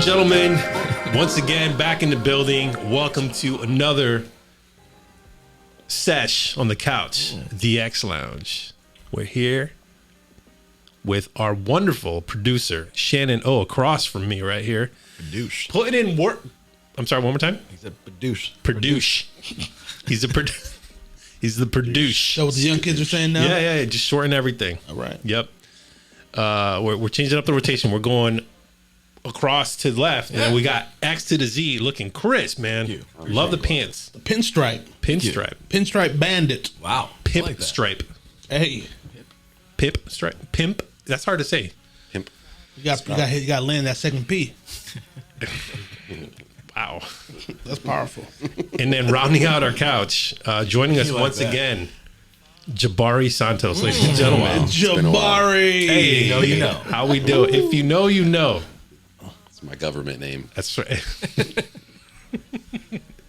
gentlemen, once again, back in the building. Welcome to another sesh on the couch, the XLounge. We're here with our wonderful producer, Shannon O, across from me right here. Produce. Putting in work. I'm sorry, one more time? He's a produce. Produce. He's the produce. So what the young kids are saying now? Yeah. Just shorten everything. All right. Yep. We're changing up the rotation. We're going across to the left, and then we got X to the Z looking crisp, man. Love the pants. The pinstripe. Pinstripe bandit. Wow. Pimp like that. stripe. Hey. Pimp stripe. Pimp. That's hard to say. Pimp. You got to land that second P. Wow. That's powerful. And then rounding out our couch, joining us once again, Jabari Santos, ladies and gentlemen. Wow. Jabari. Hey, you know. How we do it. If you know, you know. It's my government name. That's right.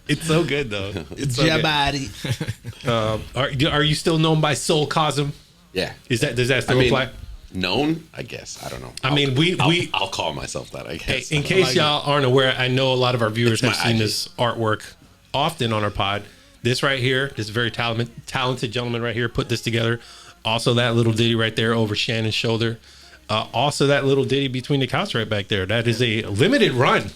It's so good, though. It's so Jabari. are you still known by Soul Cosm? Yeah. Does that still apply? Known? I guess. I don't know. I'll call myself that, I guess. Hey, in case y'all aren't aware, I know a lot of our viewers have seen this artwork often on our pod. This right here, this very talented gentleman right here put this together. Also, that little ditty right there over Shannon's shoulder. Also, that little ditty between the couch right back there. That is a limited run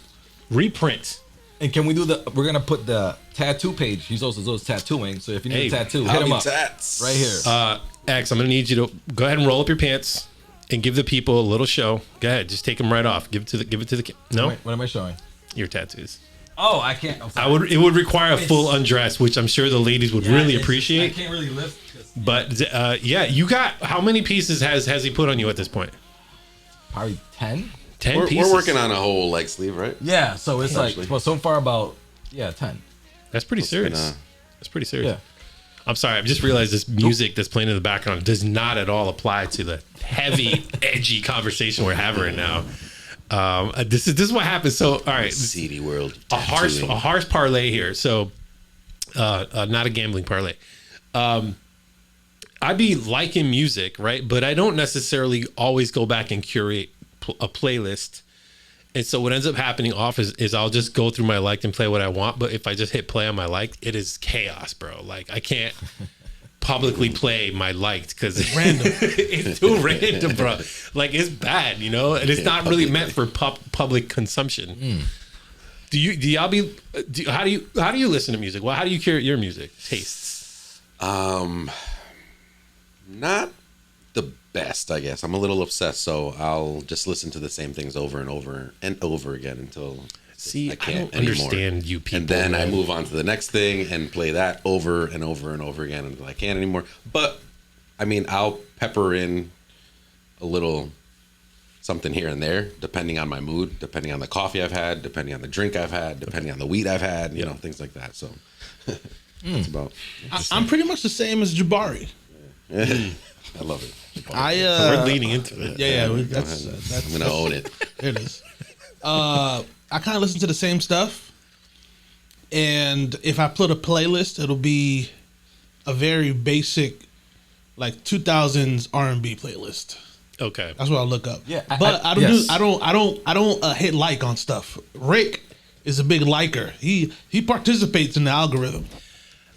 reprint. And can we do we're going to put the tattoo page. He's also does tattooing. So if you need a tattoo, hit him up. Tats. Right here. X, I'm going to need you to go ahead and roll up your pants and give the people a little show. Go ahead. Just take them right off. Give it to the no? What am I showing? Your tattoos. Oh, I can't. It would require a full undress, which I'm sure the ladies would really appreciate. I can't really lift. But you got how many pieces has he put on you at this point? Probably 10. 10 pieces. We're working on a whole sleeve, right? Yeah, so it's so far about 10. That's pretty serious. That's pretty serious. Yeah. I'm sorry. I've just realized this music that's playing in the background does not at all apply to the heavy, edgy conversation we're having right now. This is what happens. So, all right, seedy world. A harsh parlay here. So, not a gambling parlay. I be liking music, right? But I don't necessarily always go back and curate a playlist. And so what ends up happening is I'll just go through my liked and play what I want. But if I just hit play on my liked, it is chaos, bro. Like I can't publicly play my liked because it's random. It's too random, bro. Like it's bad, you know, and it's not really meant for public consumption. How do you listen to music? Well, how do you curate your music tastes? Not the best, I guess. I'm a little obsessed, so I'll just listen to the same things over and over and over again until I can't don't understand you people. And then I move on to the next thing and play that over and over and over again until I can't anymore. But I mean, I'll pepper in a little something here and there, depending on my mood, depending on the coffee I've had, depending on the drink I've had, depending on the weed I've had, you know, things like that. So that's about. I'm pretty much the same as Jabari. I love it. We're leaning into it. Yeah. That's I'm gonna own it. It is. I kind of listen to the same stuff, and if I put a playlist, it'll be a very basic, like 2000s R&B playlist. Okay, that's what I look up. Yeah, but I don't hit like on stuff. Rick is a big liker. He participates in the algorithm.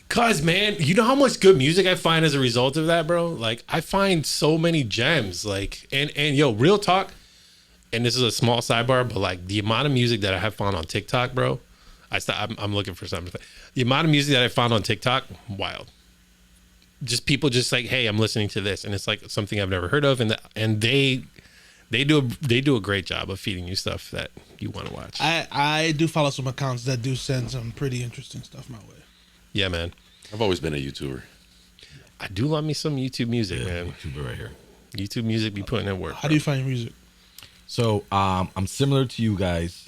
Cause man, you know how much good music I find as a result of that, bro? Like I find so many gems. Like and yo, real talk. And this is a small sidebar, but like the amount of music that I have found on TikTok, bro. I'm looking for something. The amount of music that I found on TikTok, wild. Just people just like, hey, I'm listening to this, and it's like something I've never heard of, and they do a great job of feeding you stuff that you want to watch. I do follow some accounts that do send some pretty interesting stuff my way. Yeah, man. I've always been a YouTuber. I do love me some YouTube music, man. YouTuber right here. YouTube music be putting in work. How do you find your music? So I'm similar to you guys.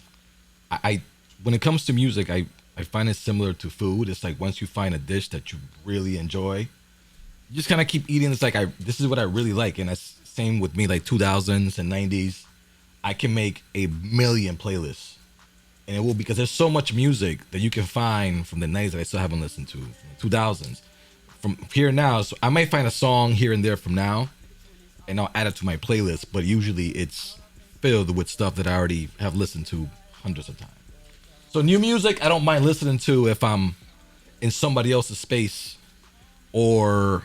I when it comes to music, I find it similar to food. It's like once you find a dish that you really enjoy, you just kind of keep eating. It's like this is what I really like, and that's same with me. Like 2000s and 90s, I can make a million playlists. And it will, because there's so much music that you can find from the 90s that I still haven't listened to, from the 2000s. From here now, so I might find a song here and there from now, and I'll add it to my playlist, but usually it's filled with stuff that I already have listened to hundreds of times. So new music, I don't mind listening to if I'm in somebody else's space, or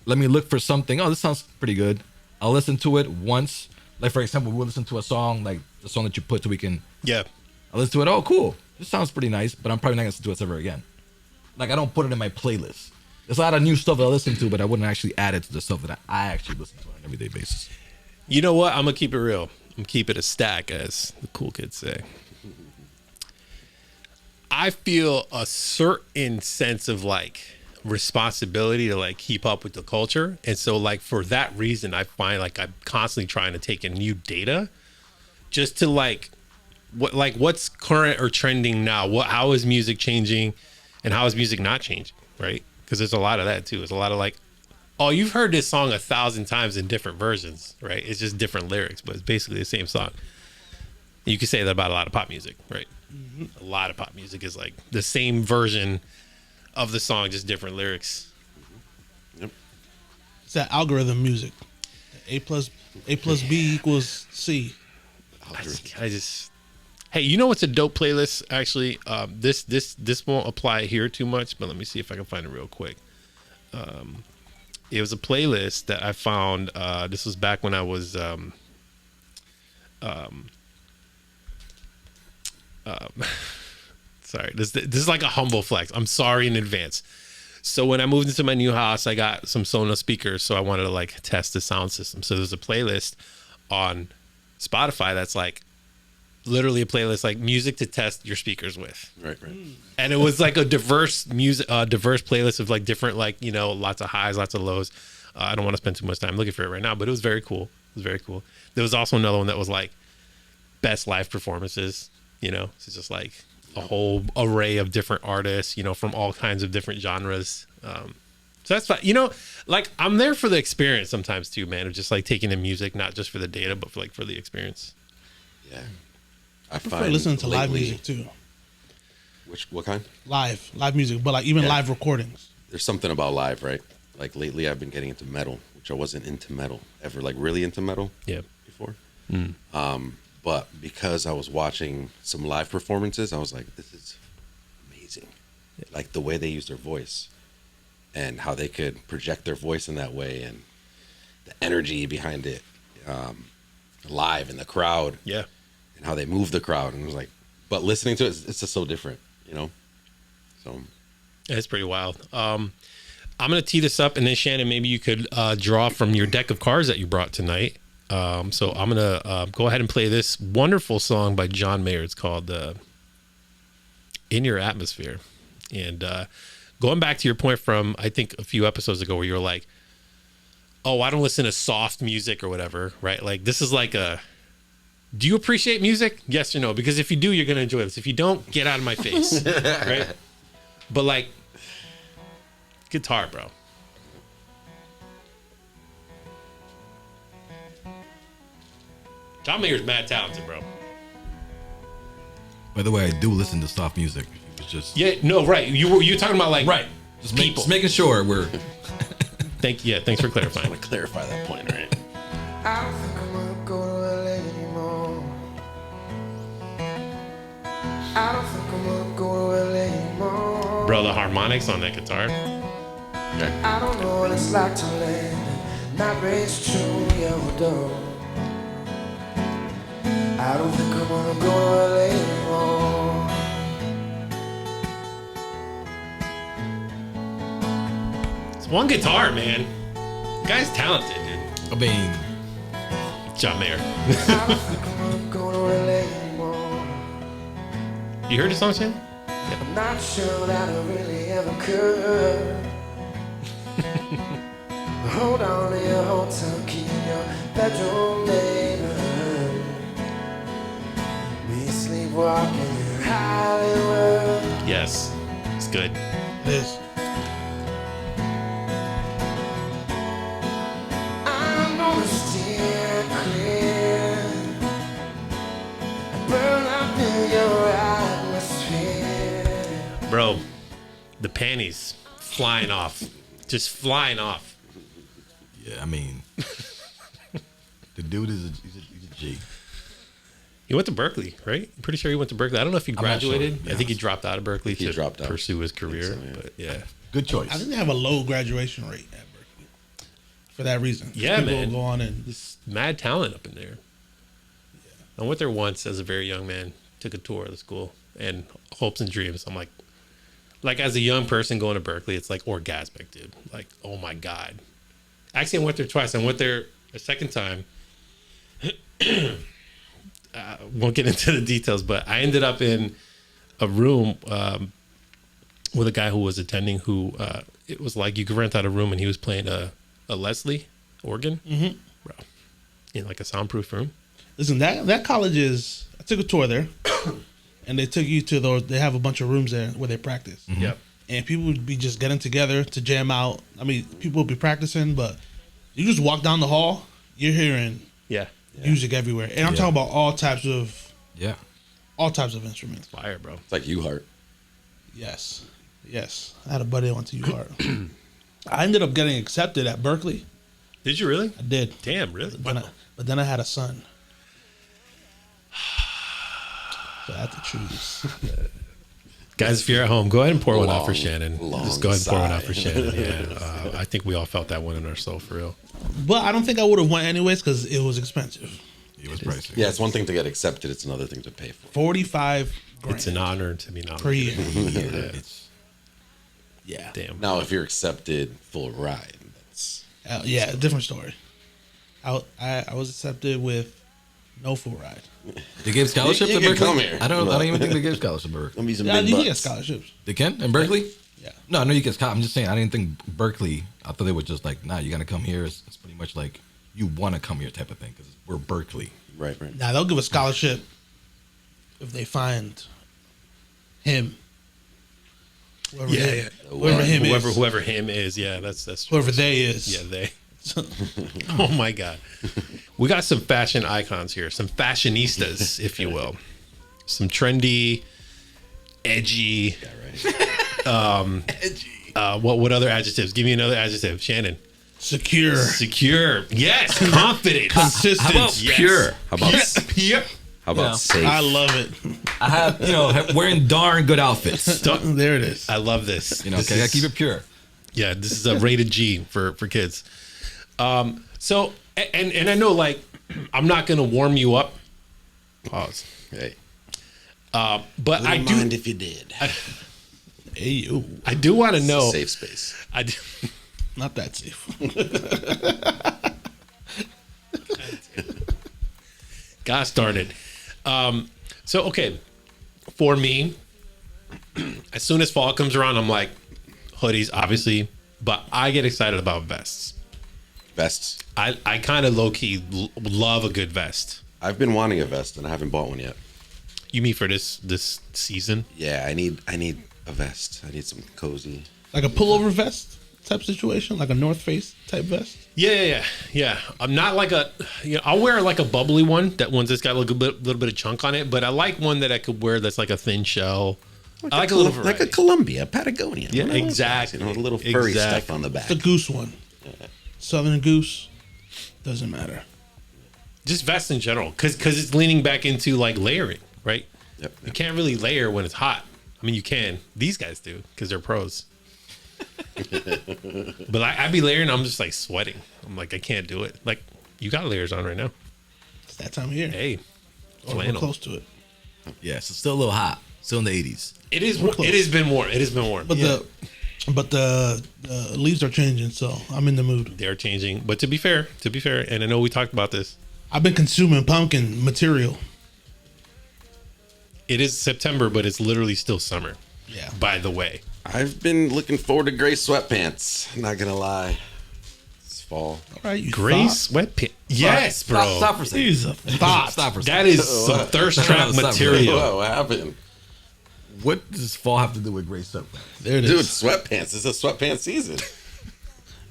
let me look for something. Oh, this sounds pretty good. I'll listen to it once. Like for example, we'll listen to a song, like the song that you put so we can. Yeah. I'll listen to it. Oh, cool. This sounds pretty nice, but I'm probably not gonna listen to it ever again. Like I don't put it in my playlist. There's a lot of new stuff that I listen to, but I wouldn't actually add it to the stuff that I actually listen to on an everyday basis. You know what? I'm gonna keep it real. I'm gonna keep it a stack, as the cool kids say. I feel a certain sense of like responsibility to like keep up with the culture, and so like for that reason, I find like I'm constantly trying to take in new data, just to like what's current or trending now. How is music changing, and how is music not changing? Right? Because there's a lot of that too. There's a lot of like, oh, you've heard this song 1,000 times in different versions, right? It's just different lyrics, but it's basically the same song. You could say that about a lot of pop music, right? Mm-hmm. A lot of pop music is like the same version of the song, just different lyrics. Yep. It's that algorithm music. A plus B equals C. I just hey, you know what's a dope playlist? Actually, this won't apply here too much, but let me see if I can find it real quick. It was a playlist that I found. This was back when I was sorry. This is like a humble flex. I'm sorry in advance. So when I moved into my new house, I got some Sonos speakers, so I wanted to like test the sound system. So there's a playlist on Spotify that's like literally a playlist like music to test your speakers with. Right. And it was like a diverse playlist of like different, like, you know, lots of highs, lots of lows. I don't want to spend too much time looking for it right now, but it was very cool. There was also another one that was like best live performances, you know, so it's just like a whole array of different artists, you know, from all kinds of different genres. So that's fine. You know, like I'm there for the experience sometimes too, man, of just like taking the music, not just for the data, but for the experience. Yeah. I prefer listening to live music too. What kind? Live music, but like even live recordings. There's something about live, right? Like lately I've been getting into metal, which I wasn't into metal ever, like really into metal before. But because I was watching some live performances, I was like, this is amazing. Like the way they use their voice and how they could project their voice in that way, and the energy behind it, live in the crowd. Yeah. And how they move the crowd. And it was like, but listening to it, it's just so different, you know? So. It's pretty wild. I'm going to tee this up, and then Shannon, maybe you could draw from your deck of cards that you brought tonight. So I'm going to go ahead and play this wonderful song by John Mayer. It's called In Your Atmosphere. And going back to your point from, I think, a few episodes ago where you were like, oh, I don't listen to soft music or whatever, right? Like, this is like do you appreciate music? Yes or no? Because if you do, you're going to enjoy this. If you don't, get out of my face, right? But like, guitar, bro. John Mayer's mad talented, bro. By the way, I do listen to soft music. It was just right. You were talking about like right. Just making sure we're. Thanks for clarifying. I want to clarify that point, right? I don't think I'm gonna go to LA anymore. I don't think I'm gonna go to LA anymore. Bro, the harmonics on that guitar. I don't know what it's like to land and not race through your door. I don't think I'm gonna go to LA anymore. It's one guitar, man. The guy's talented, dude. I mean, John Mayer. I don't think I'm gonna go to LA anymore. You heard the song, Shannon? I'm not sure that I really ever could. Hold on to your hotel key in your bedroom neighborhood. Me sleepwalking in Hollywood. Yes. It's good. This. I'm gonna steer clear and burn up in your atmosphere. Bro, the panties flying off. Just flying off. yeah, I mean, the dude is he's a G. He went to Berkeley, right? I'm pretty sure he went to Berkeley. I don't know if he I'm not sure. graduated. I Yeah. think he dropped out of Berkeley He to dropped out. pursue his career. so, yeah. But yeah. Good choice. I think they have a low graduation rate at Berkeley for that reason. Yeah, People man. will go on and There's mad talent up in there. I went there once as a very young man, took a tour of the school and hopes and dreams. I'm like as a young person going to Berkeley, it's like orgasmic, dude. Like, oh my God. Actually, I went there twice. I went there a second time. Won't get into the details, but I ended up in a room with a guy who was attending who it was like you could rent out a room and he was playing a Leslie organ, bro, in like a soundproof room. listen. That college is. I took a tour there, and they took you to those. They have a bunch of rooms there where they practice. Yep. And people would be just getting together to jam out. I mean, people would be practicing, but you just walk down the hall, you're hearing Yeah. music everywhere. And I'm talking about all types of Yeah. instruments. Fire, bro. It's like U-Heart. Yes. I had a buddy that went to UArt. I ended up getting accepted at Berkeley. Did you really? I did. Damn, really? But then I had a son. So I had to choose. Guys, if you're at home, go ahead and pour one out for Long, Shannon. long Just go ahead and pour one out sigh. for Shannon. Yeah, I think we all felt that one in our soul, for real. But I don't think I would have went anyways because it was expensive. It was pricey. Yeah, it's one thing to get accepted. It's another thing to pay for. 45 grand It's an honor to be per nominated. year. It's Yeah. Damn. Now, if you're accepted full ride, that's Yeah, different story. I was accepted with no full ride. they gave scholarship You to can Berkeley. come here. I don't even think they gave scholarship to Berkeley. gonna be some Yeah, big you bucks. can get scholarships. They can in Berkeley. Yeah. No, I know you get scholarship. I'm just saying. I didn't think Berkeley. I thought they were just like, nah, you gotta come here. It's pretty much like you want to come here type of thing because we're Berkeley. Right. Now they'll give a scholarship if they find him. Whoever him is. Whoever him is, yeah, that's true. Whoever they is. Yeah, they. Oh my God, we got some fashion icons here, some fashionistas, if you will, some trendy, edgy. What other adjectives? Give me another adjective, Shannon. Secure. Yes. Confident. Consistent. How about Yes. pure? How about Yep. how about Yeah. safe? I love it. I have wearing darn good outfits. There it is. I love this. You know, This okay, I is- keep it pure. Yeah, this is a rated G for kids. So and I know, like, I'm not gonna warm you up. Pause. Hey, But I do. mind if you did. Hey, yo. I do want to know. Safe space. I do, Not that safe. gosh darn it. So okay, for me, as soon as fall comes around, I'm like hoodies, obviously, but I get excited about vests. Vests. I kind of low key love a good vest. I've been wanting a vest and I haven't bought one yet. You mean for this season? Yeah, I need a vest. I need some cozy. Like a pullover vest type situation, like a North Face type vest. Yeah. I'm not like I'll wear like a bubbly one. That one's just got a little bit of chunk on it. But I like one that I could wear that's like a thin shell. I like a little like variety. a Columbia, Patagonia. Yeah, One of those exactly. guys, you know, a little furry Exactly. stuff on the back. The goose one. Southern goose. Doesn't matter. Just vests in general, because it's leaning back into like layering, right? Yep. You can't really layer when it's hot. I mean, you can. These guys do because they're pros. But I be layering. I'm just like sweating. I'm like, I can't do it. Like, you got layers on right now. It's that time of year. Hey, Or we're flannel. close to it. Yeah, so still a little hot. Still in the 80s. It is. We're close. It has been warm. It has been warm. But the leaves are changing, so I'm in the mood. They are changing. But to be fair, and I know we talked about this. I've been consuming pumpkin material. It is September, but it's literally still summer. Yeah. By the way, I've been looking forward to gray sweatpants. Not gonna lie. It's fall. All right, you gray thought. sweatpants. Yes, bro. Stop for a second. He's a thought. Stop for a That second. is some thirst trap Stop. material. Whoa, what happened? What does fall have to do with gray sweatpants? There it Dude, is. sweatpants. It's a sweatpants season.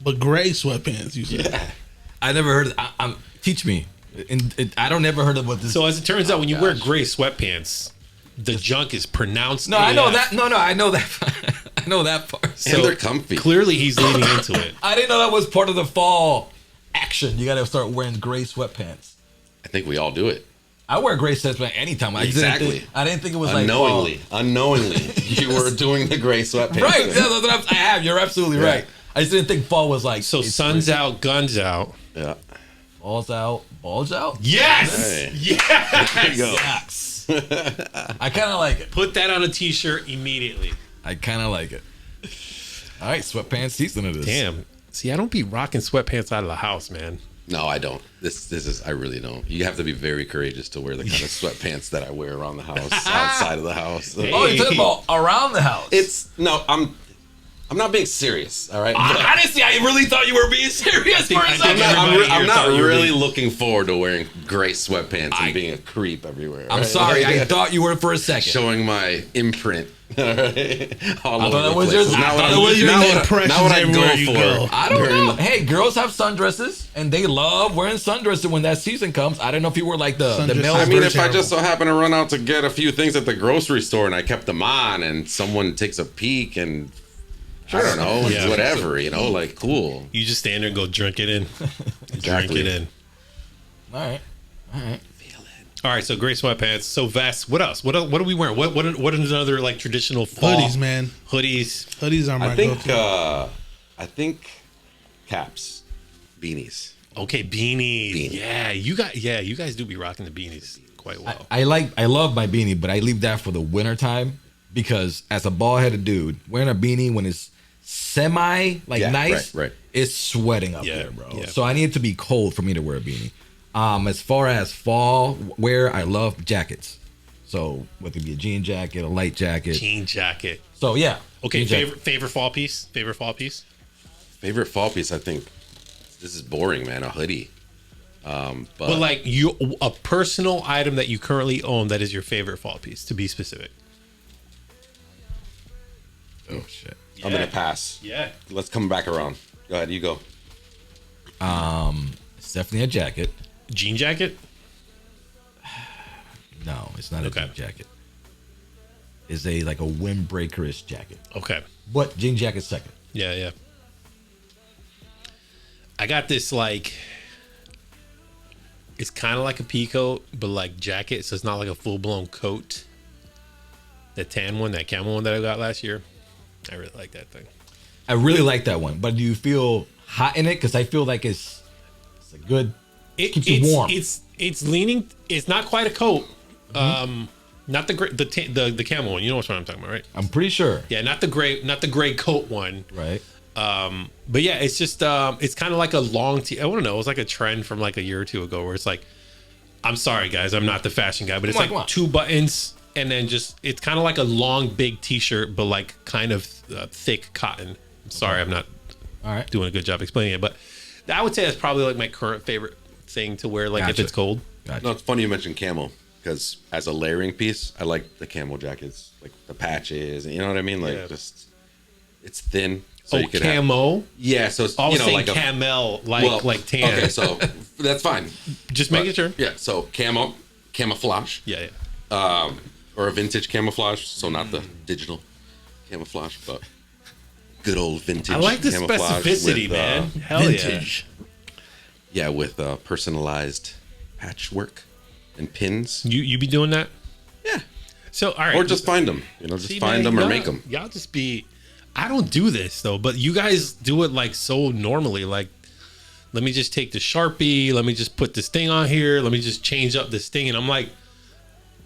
But gray sweatpants, you said. Yeah. I never heard. Teach me. I don't never heard of what this. So as it turns out, when you wear gray sweatpants, the junk is pronounced. no, I know AF. that. No, I know that. I know that part. And they're comfy. Clearly, he's leaning into it. I didn't know that was part of the fall action. You got to start wearing gray sweatpants. I think we all do it. I wear gray sweatpants anytime. Exactly. I didn't think it was Unknowingly, you were doing the gray sweatpants. right. thing. That's what I have. You're absolutely right. I just didn't think fall was like So it's sun's crazy. out, guns out. Yeah. balls out, balls out. Yes. Hey. Yes. There you go. Yes. I kind of like it. Put that on a t-shirt immediately. I kind of like it. All right, sweatpants season it is. Damn. See, I don't be rocking sweatpants out of the house, man. No, I don't. This is I really don't. You have to be very courageous to wear the kind of sweatpants that I wear around the house, outside of the house. Hey. Oh, you're talking about around the house. I'm not being serious, all right? Honestly, I really thought you were being serious for a second. I'm not thought you were really being- looking forward to wearing gray sweatpants and being a creep everywhere. I'm right? sorry, I thought you were for a second. Showing my imprint. All right? All I thought over that the was place. yours. It's I not thought what that I'm- was your not what- impressions not what I everywhere go you for. go. I don't during know. the- Hey, girls have sundresses, and they love wearing sundresses when that season comes. I don't know if you were like the Sundress- male I mean, version. if I just so happen to run out to get a few things at the grocery store and I kept them on and someone takes a peek and I don't know, it's Yeah. whatever, like cool. You just stand there and go drink it in. Exactly. Drink it in. All right. All right, so gray sweatpants. So vests. What else? What are we wearing? What is another like traditional fall? Hoodies, man. Hoodies. Hoodies are my I think caps, beanies. Okay, beanies. Beanie. Yeah, you guys do be rocking the beanies quite well. I love my beanie, but I leave that for the winter time because as a bald headed dude, wearing a beanie when it's semi Yeah, nice, right. it's sweating up Yeah, there, bro. yeah. So I need it to be cold for me to wear a beanie. As far as fall wear, I love jackets. So whether it be a jean jacket, a light jacket. Jean jacket. So yeah. Okay, jean jacket. favorite fall piece. Favorite fall piece. Favorite fall piece, I think. This is boring, man. A hoodie. But like a personal item that you currently own that is your favorite fall piece, to be specific. Oh shit. I'm gonna pass. Yeah. Let's come back around. Go ahead, you go. It's definitely a jacket. Jean jacket. No, it's not a Okay. jean jacket. It's like a windbreakerish jacket. Okay. But jean jacket second. Yeah, yeah. I got this like, it's kind of like a pea coat, but like jacket, so it's not like a full blown coat. The tan one, that camel one that I got last year, I really like that thing. I really like that one. But do you feel hot in it? Because I feel like it's a good. Keeps you warm. It's leaning. It's not quite a coat. Not the camel one. You know which one I'm talking about, right? I'm pretty sure. Yeah, not the gray coat one. Right. But yeah, it's just it's kind of like a long I don't know, it was like a trend from like a year or two ago where it's like, I'm sorry guys, I'm not the fashion guy, but it's Come on. like two buttons and then just it's kind of like a long big t-shirt but like kind of thick cotton. I'm sorry, I'm not All right. doing a good job explaining it, but I would say that's probably like my current favorite thing to wear like if Gotcha. it's cold. Gotcha. No, it's funny you mentioned camo because as a layering piece, I like the camo jackets, like the patches, and you know what I mean. Like Yeah. just it's thin, so Oh, you could have, camo. yeah. So it's I was saying like camel, like tan. Okay, so that's fine. Just making sure. Yeah, so camouflage, Yeah, yeah. or a vintage camouflage. So not the digital camouflage, but good old vintage. I like the camouflage specificity, with, man. Hell vintage. Yeah, with personalized patchwork and pins. yeah. You be doing that? Yeah, So all right. or just find them. Just See, find man, them or y'all- make them. Y'all just be. I don't do this though, but you guys do it like so normally. Like, let me just take the Sharpie. Let me just put this thing on here. Let me just change up this thing. And I'm like,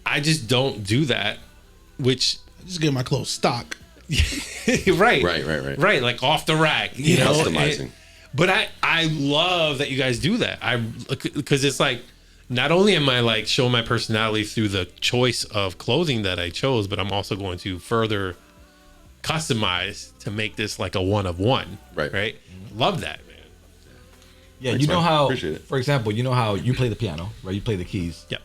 I just don't do that. Which, Just get my clothes stock. right, Right. like off the rack, you know. Customizing. But I love that you guys do that. Because it's like, not only am I like showing my personality through the choice of clothing that I chose, but I'm also going to further customize to make this like a one of one. Right. Right. Love that, man. Yeah, Thanks, you know man. how, Appreciate it. for example, you know how you play the piano, right? You play the keys. Yep.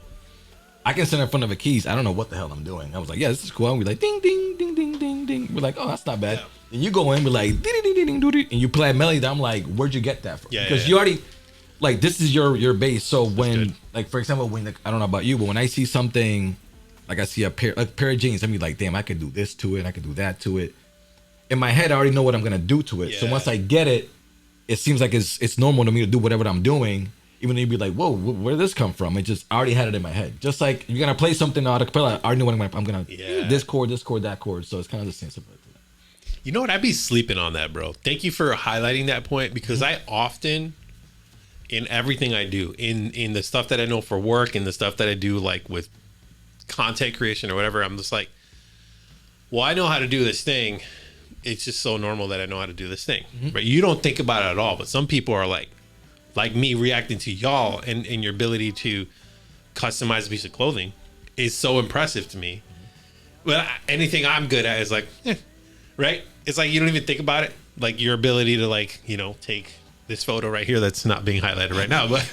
I can stand in front of a keys. I don't know what the hell I'm doing. I was like, yeah, this is cool. And we're like, ding, ding, ding, ding, ding, ding. We're like, oh, that's not bad. Yeah. And you go in, we're like, ding, ding, ding, ding, ding, ding, and you play a melody. I'm like, where'd you get that from? Yeah, Because yeah, you yeah. already, like, this is your base. So when, good. like, for example, when I don't know about you, but when I see something, like I see a pair of jeans, I'm like, damn, I could do this to it. I could do that to it. In my head, I already know what I'm gonna do to it. So Yeah. once I get it, it seems like it's normal to me to do whatever I'm doing. even though you'd be like, whoa, where did this come from? It just, I already had it in my head. Just like you're going to play something on a cappella, I already know what I'm going to, this chord, that chord. So it's kind of the same stuff. You know what? I'd be sleeping on that, bro. Thank you for highlighting that point, because I often, in everything I do, in the stuff that I know for work and the stuff that I do like with content creation or whatever, I'm just like, well, I know how to do this thing. It's just so normal that I know how to do this thing. But you don't think about it at all. But some people are like me, reacting to y'all, and your ability to customize a piece of clothing is so impressive to me. But anything I'm good at is like, right? It's like you don't even think about it. Like your ability to like, you know, take this photo right here that's not being highlighted right now, but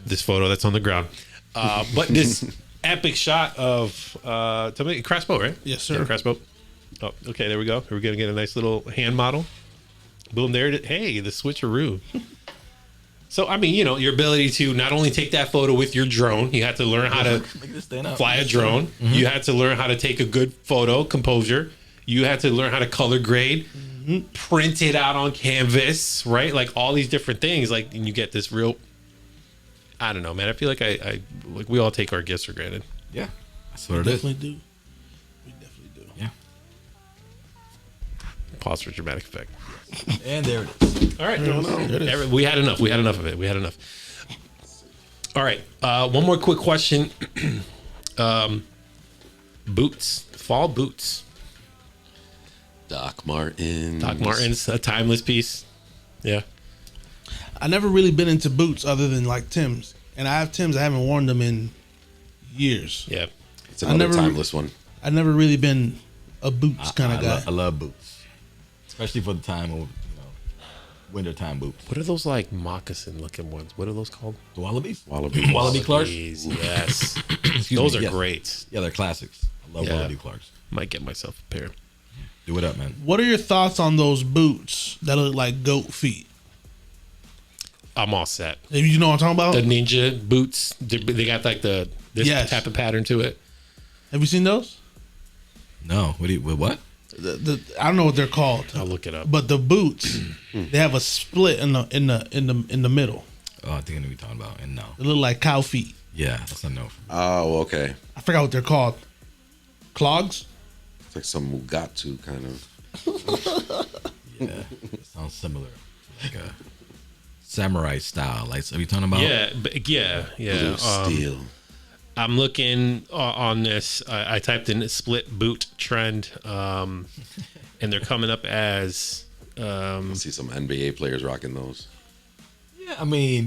this photo that's on the ground. But this epic shot of tell me, crash boat, right? Yes, sir. Yeah, crash boat. Oh, okay, there we go. We're gonna get a nice little hand model. Boom, there it is. Hey, the switcheroo. So I mean, you know, your ability to not only take that photo with your drone, you had to learn how to fly a drone. You had to learn how to take a good photo, composure. You had to learn how to color grade, print it out on canvas, right? Like all these different things. Like, and you get this real. I don't know, man. I feel like I like we all take our gifts for granted. Yeah, that's We what it is. definitely do. We definitely do. Yeah. Pause for dramatic effect. And there it is. All right, There it is. we had enough. We had enough of it. We had enough. All right, one more quick question. Boots, fall boots. Doc Martens. Doc Martens, a timeless piece. Yeah. I never really been into boots other than like Tim's, and I have Tim's. I haven't worn them in years. Yeah. It's another never- timeless one. I've never really been a boots kind of guy. I love boots, especially for the time of wintertime boots. What are those like moccasin looking ones? What are those called? The Wallabies. Wallaby. Wallaby Clarks. Please, yes. Excuse Those me, are yes. great. Yeah, they're classics. I love Yeah. Wallaby Clarks. Might get myself a pair. Do it up, man. What are your thoughts on those boots that look like goat feet? I'm all set. You know what I'm talking The about? ninja boots, they got like this Yes. type of pattern to it. Have you seen those? No, what? I don't know what they're called, I'll look it up. but the boots they have a split in the middle. Oh, I think I know what you're talking about. And no, They look like cow feet. yeah, that's a no. Oh, okay. I forgot what they're called. Clogs? It's like some Mugatu kind of. Yeah, it sounds similar, like a samurai style. Like, are you talking about? Yeah, but yeah. Blue steel. I'm looking on this. I typed in split boot trend, and they're coming up as. I see some NBA players rocking those. Yeah, I mean,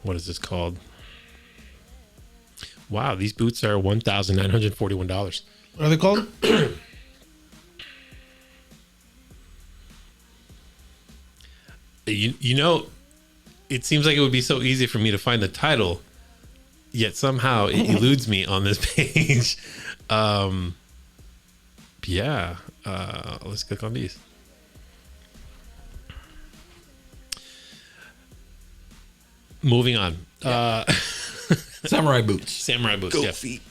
What is this called? Wow, these boots are $1,941. What are they called? You know, it seems like it would be so easy for me to find the title, yet somehow it eludes me on this page. Yeah, let's click on these. Moving on. samurai boots. Samurai boots. Goat Yeah. feet.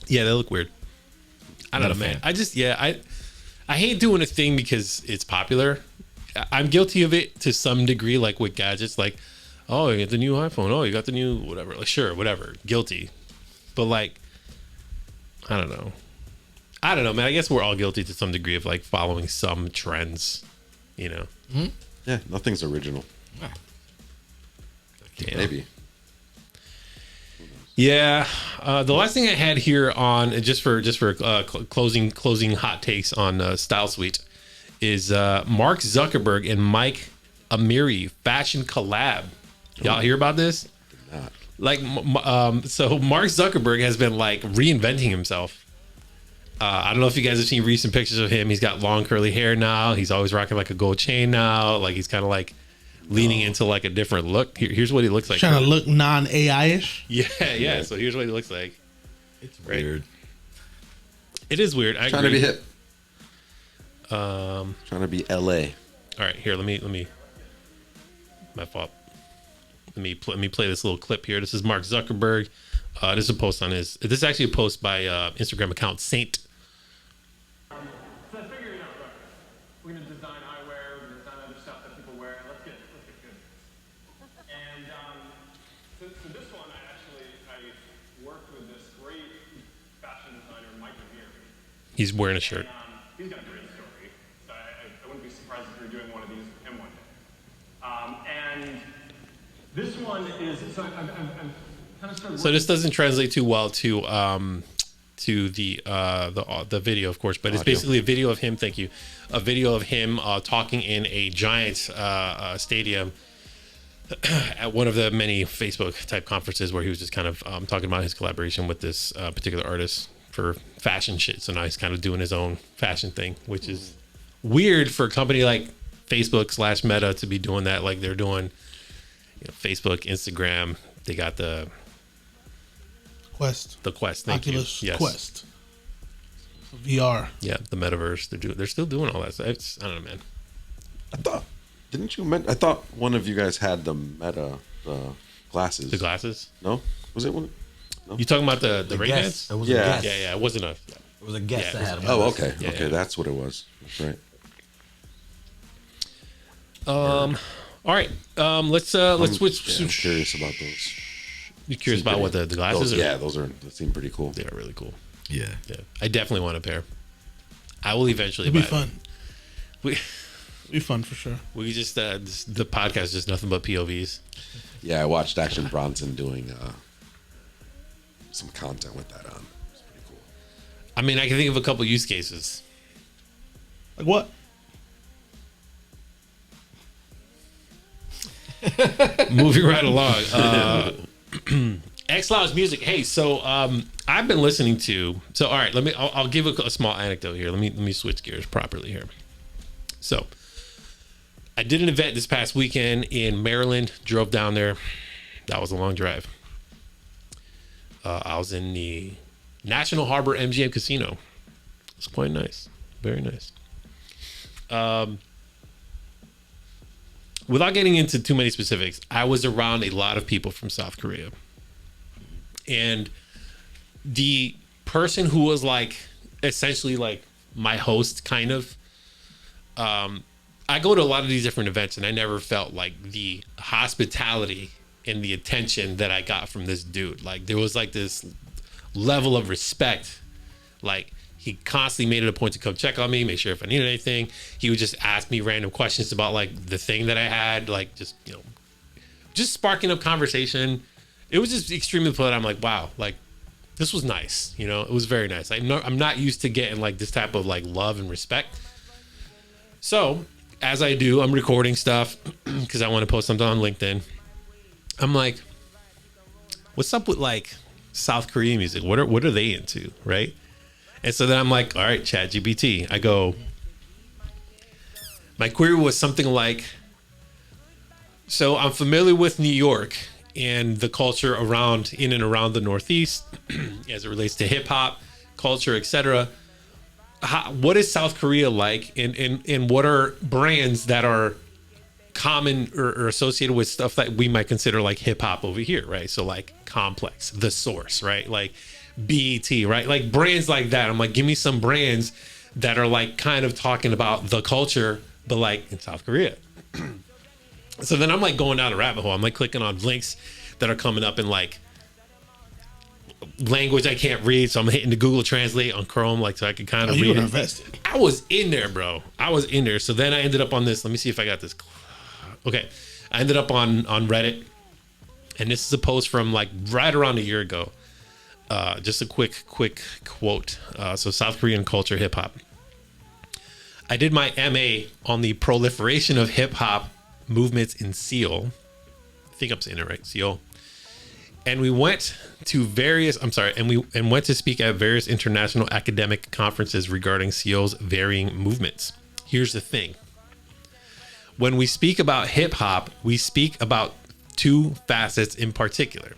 Yeah, they look weird. I don't Not know, a man. fan. I hate doing a thing because it's popular. I'm guilty of it to some degree, like with gadgets, like, oh, you got the new iPhone. Oh, you got the new whatever. Like, sure, whatever. Guilty. But like, I don't know, man. I guess we're all guilty to some degree of like following some trends, you know. Yeah, nothing's original. Yeah. Maybe. Yeah, the last thing I had here on just for closing hot takes on Style Suite is Mark Zuckerberg and Mike Amiri fashion collab. Y'all hear about this? Not. Like, so Mark Zuckerberg has been like reinventing himself. I don't know if you guys have seen recent pictures of him. He's got long curly hair now. He's always rocking like a gold chain now. Like he's kind of like leaning into like a different look. Here's what he looks like. Trying to look non-AI-ish. Yeah. So here's what he looks like. It's Right. weird. It is weird. I Trying to agree. be hip. Trying to be LA. All right, here. Let me. My fault. Let me play this little clip here. This is Mark Zuckerberg. This is a post on his. This is actually a post by Instagram account Saint. So I figured it out, right? We're gonna design eyewear, we're gonna design other stuff that people wear. Let's get good. And So this one, I worked with this great fashion designer, Mike Amir. He's wearing a shirt. He's got a great story. So I wouldn't be surprised if we were doing one of these with him one day. And this one is, so I'm kind of started So this doesn't translate too well to the video, of course, but it's basically a video of him. Thank you, a video of him talking in a giant stadium at one of the many Facebook type conferences where he was just kind of talking about his collaboration with this particular artist for fashion shit. So now he's kind of doing his own fashion thing, which is weird for a company like Facebook / Meta to be doing that. Like they're doing, Facebook, Instagram. They got the Quest. Thank Oculus you. Yes. Quest. VR. Yeah, the metaverse. They're still doing all that stuff. I don't know, man. I thought, didn't you I thought one of you guys had the Meta glasses. The glasses. No, was it one? You talking about the Ray Guess. Bans? It was Yeah. a guess. Yeah, it wasn't a. It was a guess Yeah, that had him. Oh, okay, Yeah, okay, yeah. that's what it was. That's right. All right. Let's switch. I'm curious about those. You curious about what the glasses Those, are? those seem pretty cool. They are really cool. Yeah. Yeah, I definitely want a pair. I will eventually It'll buy be fun. them. We It'll be fun for sure. just the podcast is just nothing but POVs. Yeah, I watched Action Bronson doing some content with that on. It's pretty cool. I mean, I can think of a couple use cases. Like what? Moving right along. XLounge music. Hey, so I've been listening to. So all right, I'll give a small anecdote here. Let me switch gears properly here. So I did an event this past weekend in Maryland. Drove down there. That was a long drive. I was in the National Harbor MGM Casino. It's quite nice. Very nice. Without getting into too many specifics, I was around a lot of people from South Korea. And the person who was like essentially like my host kind of, I go to a lot of these different events and I never felt like the hospitality and the attention that I got from this dude. Like there was like this level of respect. Like he constantly made it a point to come check on me, make sure if I needed anything. He would just ask me random questions about like the thing that I had, like just, just sparking up conversation. It was just extremely polite. I'm like, wow, like this was nice. It was very nice. I'm not used to getting like this type of like love and respect. So as I do, I'm recording stuff because I want to post something on LinkedIn. I'm like, what's up with like South Korean music? What are they into, right? And so then I'm like, all right, ChatGPT. I go, my query was something like, so I'm familiar with New York and the culture in and around the Northeast as it relates to hip hop culture, etc. What is South Korea like, and what are brands that are common or associated with stuff that we might consider like hip hop over here, right? So like Complex, The Source, right? Like BET, right? Like brands like that. I'm like, give me some brands that are like kind of talking about the culture, but like in South Korea. So then I'm like going down a rabbit hole. I'm like clicking on links that are coming up in like language I can't read. So I'm hitting the Google Translate on Chrome, like so I can kind of You read were it. invested. I was in there, bro. I was in there. So then I ended up on this. Let me see if I got this. Okay. I ended up on Reddit. And this is a post from like right around a year ago. Just a quick quote. So South Korean culture, hip hop. I did my MA on the proliferation of hip hop movements in Seoul. I think I'm saying it right, Seoul. And we went to went to speak at various international academic conferences regarding Seoul's varying movements. Here's the thing. When we speak about hip hop, we speak about two facets in particular.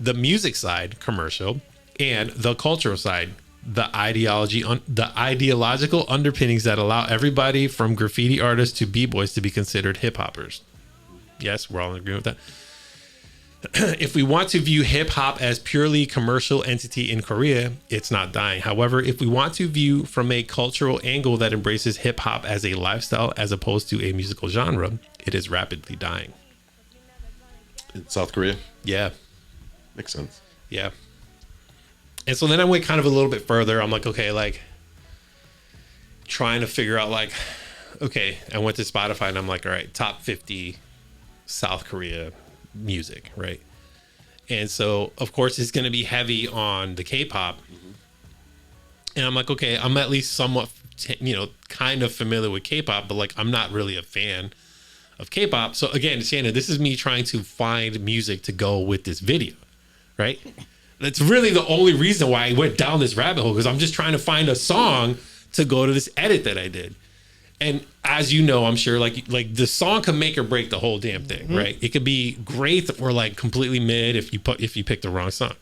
The music side, commercial, and the cultural side, the ideological underpinnings that allow everybody from graffiti artists to b-boys to be considered hip-hoppers. Yes, we're all in agreement with that. If we want to view hip-hop as purely commercial entity in Korea, it's not dying. However, if we want to view from a cultural angle that embraces hip-hop as a lifestyle as opposed to a musical genre, it is rapidly dying. In South Korea? Yeah. Makes sense. Yeah. And so then I went kind of a little bit further. I'm like, okay, like trying to figure out like, okay, I went to Spotify and I'm like, all right, top 50 South Korea music, right? And so of course it's going to be heavy on the K-pop. And I'm like, okay, I'm at least somewhat, kind of familiar with K-pop, but like I'm not really a fan of K-pop. So again, Shannon, this is me trying to find music to go with this video, right? That's really the only reason why I went down this rabbit hole, because I'm just trying to find a song to go to this edit that I did. And as you know, I'm sure like the song can make or break the whole damn thing, right? It could be great or like completely mid if you pick the wrong song.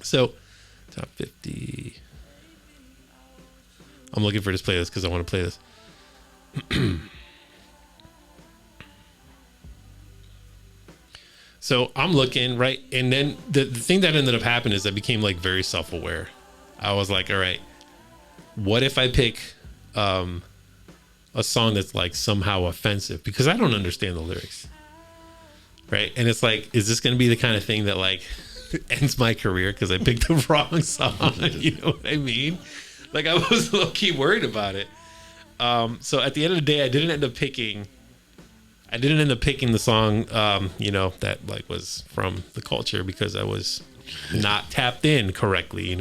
So top 50. I'm looking for this playlist because I want to play this. So I'm looking, right? And then the thing that ended up happening is I became like very self-aware. I was like, all right, what if I pick a song that's like somehow offensive? Because I don't understand the lyrics. Right? And it's like, is this going to be the kind of thing that like ends my career because I picked the wrong song? You know what I mean? Like I was low-key worried about it. So at the end of the day, I didn't end up picking the song, that like was from the culture because I was not tapped in correctly,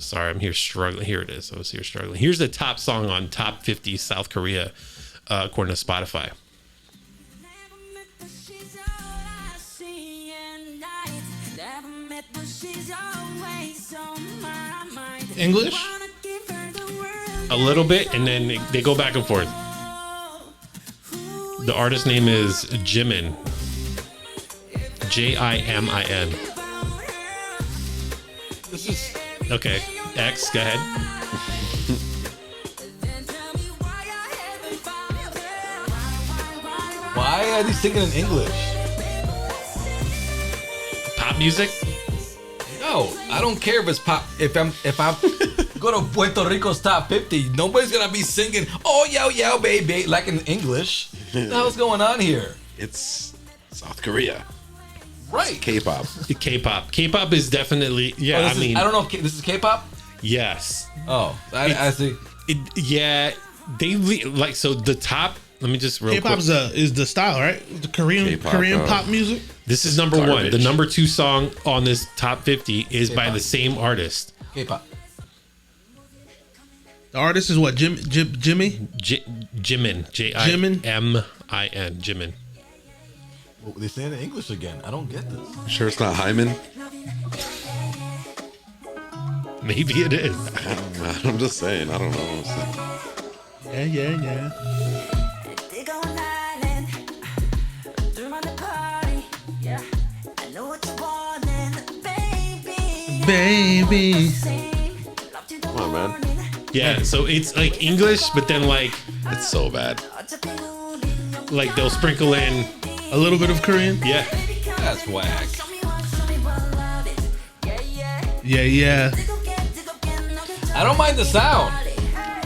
Sorry, I'm here struggling. Here it is. I was here struggling. Here's the top song on top 50 South Korea, according to Spotify. English? A little bit, and then they go back and forth. The artist name is Jimin. Jimin. This is Okay. X, go ahead. why are they singing in English? Pop music? No, I don't care if it's pop. If I'm go to Puerto Rico's top 50, nobody's gonna be singing "Oh yo yo baby" like in English. What the hell's going on here? It's South Korea. Right. K-pop. K-pop. K-pop is definitely I don't know if this is K-pop. yes. Oh, I see. So the top. Let me just real K-pop quick. is the style, right? The Korean K-pop, pop music. This is number one. garbage. The number 2 song on this top 50 is by K-pop. the same artist. K-pop. The artist is what? Jimmy? Jimin. Jimin. Jimin. Oh, they say it in English again. I don't get this. Sure it's not Hyman? Maybe it is. I'm just saying. I don't know. Yeah. Baby. Come on, man. Yeah, so it's like English, but then like It's so bad. they'll sprinkle in, A little bit of Korean. yeah. That's whack. Yeah. I don't mind the sound.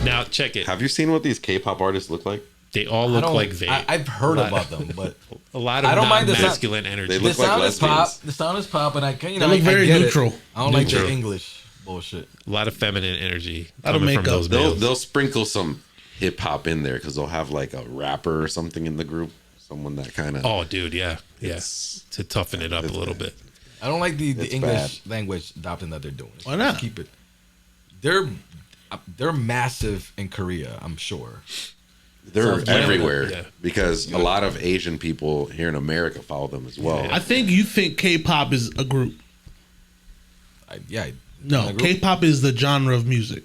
Now check it. Have you seen what these K-pop artists look like? They all I look don't, like they. I've heard about them, but A lot of I don't mind the sound. masculine energy. They the look like sound is pop. lesbians. The sound is pop, and I can They look very I get neutral. It. I don't like Neutral. the English bullshit. A lot of feminine energy Lot of coming from makeup. those They'll males. they'll sprinkle some hip hop in there because they'll have like a rapper or something in the group, someone that kind of. Oh, dude, yeah. It's- To toughen it up a little bit. I don't like the It's English language adopting that they're doing. Why not? Just keep it. They're massive in Korea, I'm sure. They're Yeah. everywhere Yeah. because a lot of Asian people here in America follow them as well. I think you think K-pop is a group. No, Group? K-pop is the genre of music.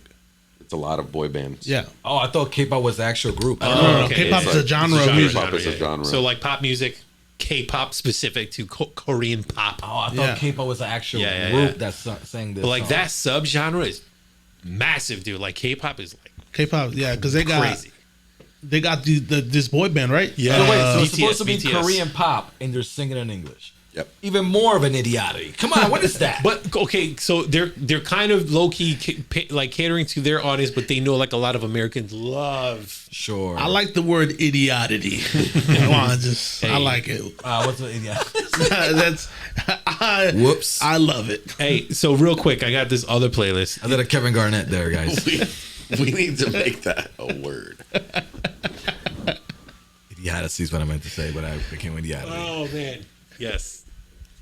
It's a lot of boy bands. Yeah. Oh, I thought K-pop was the actual group. No, okay. K-pop It's is a like- genre it's of a music. K-pop is a genre. So like pop music, K-pop specific to Korean pop. Oh, I thought Yeah. K-pop was the actual Yeah, group yeah. that sang this. But like song. that subgenre is massive, dude. Like K-pop is like K-pop, yeah, because they got crazy. this boy band, right? Yeah. So wait, so BTS, it's supposed to be BTS. Korean pop, and they're singing in English. Yep. Even more of an idiotic. Come on, what is that? But okay, so they're kind of low key like catering to their audience, but they know like a lot of Americans love. Sure. I like the word idiotity. I like it. What's an idiot? Whoops. I love it. Hey, so real quick, I got this other playlist. I did a Kevin Garnett there, guys. We need to make that a word. Idiocy is what I meant to say, but I became idiotic. Oh man, yes.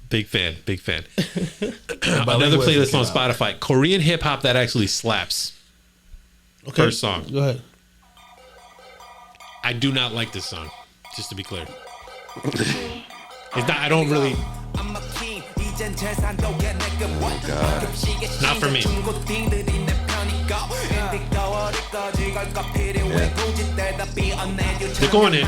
Big fan. By Another language, playlist on it came out. Spotify. Korean hip hop that actually slaps. Okay. First song. Go ahead. I do not like this song, just to be clear. It's not. I don't really. Not for me. They're going in.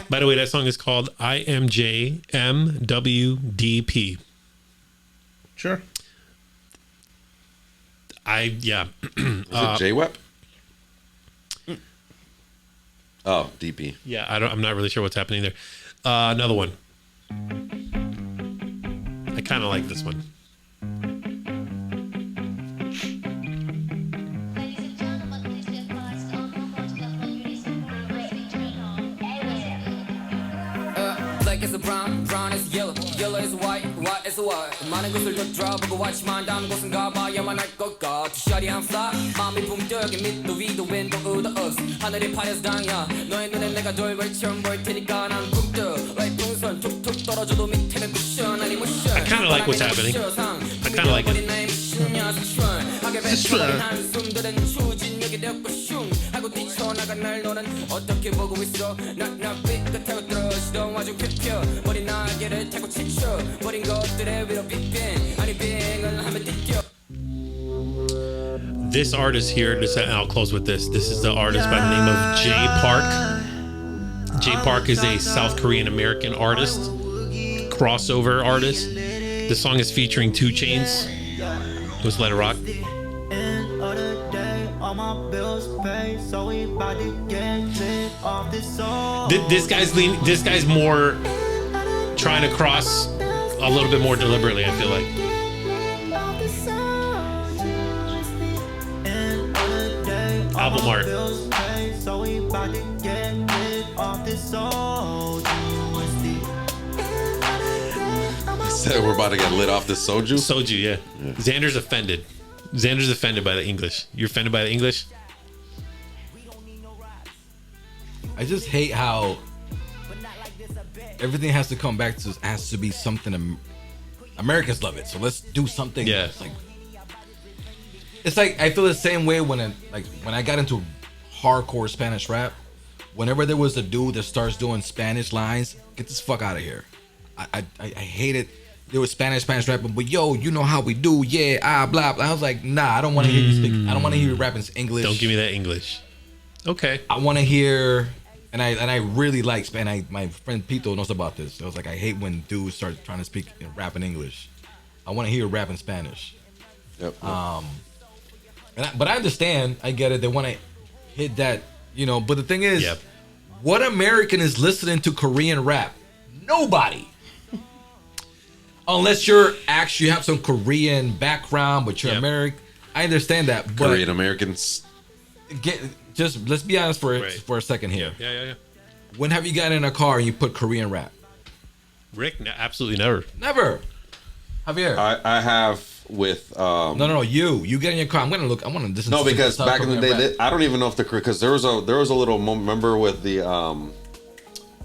By the way, that song is called IMJMWDP. Sure. Is it J-Wep? Oh, DP. Yeah, I'm not really sure what's happening there. Another one. I kind of like this one. Black is brown, brown is yellow, yellow is white, white is white. 많은 것을 더 들어보고 watch만 다음 곳은 가봐야만 할 것 같아. Shawty I'm fly, 마음이 붕 떠 여기 밑도 위도 왼도 우도 us. 하늘이 파래서 당야, 너의 눈에 내가 돌발처럼 보일 테니까 난 붕 떠. Like 풍선 툭툭 떨어져도 밑에는 쿠션 아니 모션. I kind of like what's happening. I kind of like it. 하고 뛰쳐나간 날 너는 어떻게 보고 있어 나 삐끗하고 떨어지던 와중 펴 머리 날개를 타고 지쳐 버린 것들의 위로 빅뱅 아니 빙을 하면 뛰겨. This artist here, and I'll close with this. This is the artist by the name of Jay Park. Jay Park is a South Korean American artist, crossover artist. The song is featuring 2 Chainz. Let's let it rock. This guy's more trying to cross a little bit more deliberately, I feel like. Album art. Said we're about to get lit off this soju. Soju, yeah. Xander's offended. Xander's offended by the English. You're offended by the English? I just hate how everything has to come back to has to be something Americans love it. So let's do something. Yeah. It's like I feel the same way when I got into hardcore Spanish rap. Whenever there was a dude that starts doing Spanish lines, get this fuck out of here. I hate it. There was Spanish rapping, but yo, you know how we do, yeah, blah blah. I was like, nah, I don't want to hear you speak. I don't want to hear you rapping English. Don't give me that English. Okay. I want to hear, and I really like Spanish. My friend Pito knows about this. I was like, I hate when dudes start trying to speak rap in English. I want to hear rap in Spanish. Yep. But I understand. I get it. They want to hit that, But the thing is, Yep. What American is listening to Korean rap? Nobody. Unless you have some Korean background, but you're Yep. American. I understand that. But Korean Americans. let's be honest for a second here. Yeah. When have you gotten in a car and you put Korean rap? Rick, absolutely never. Never. Javier. I have with No. You get in your car. I want to listen. no, to because some back in the Korean day, rap. I don't even know if because there was a little remember with the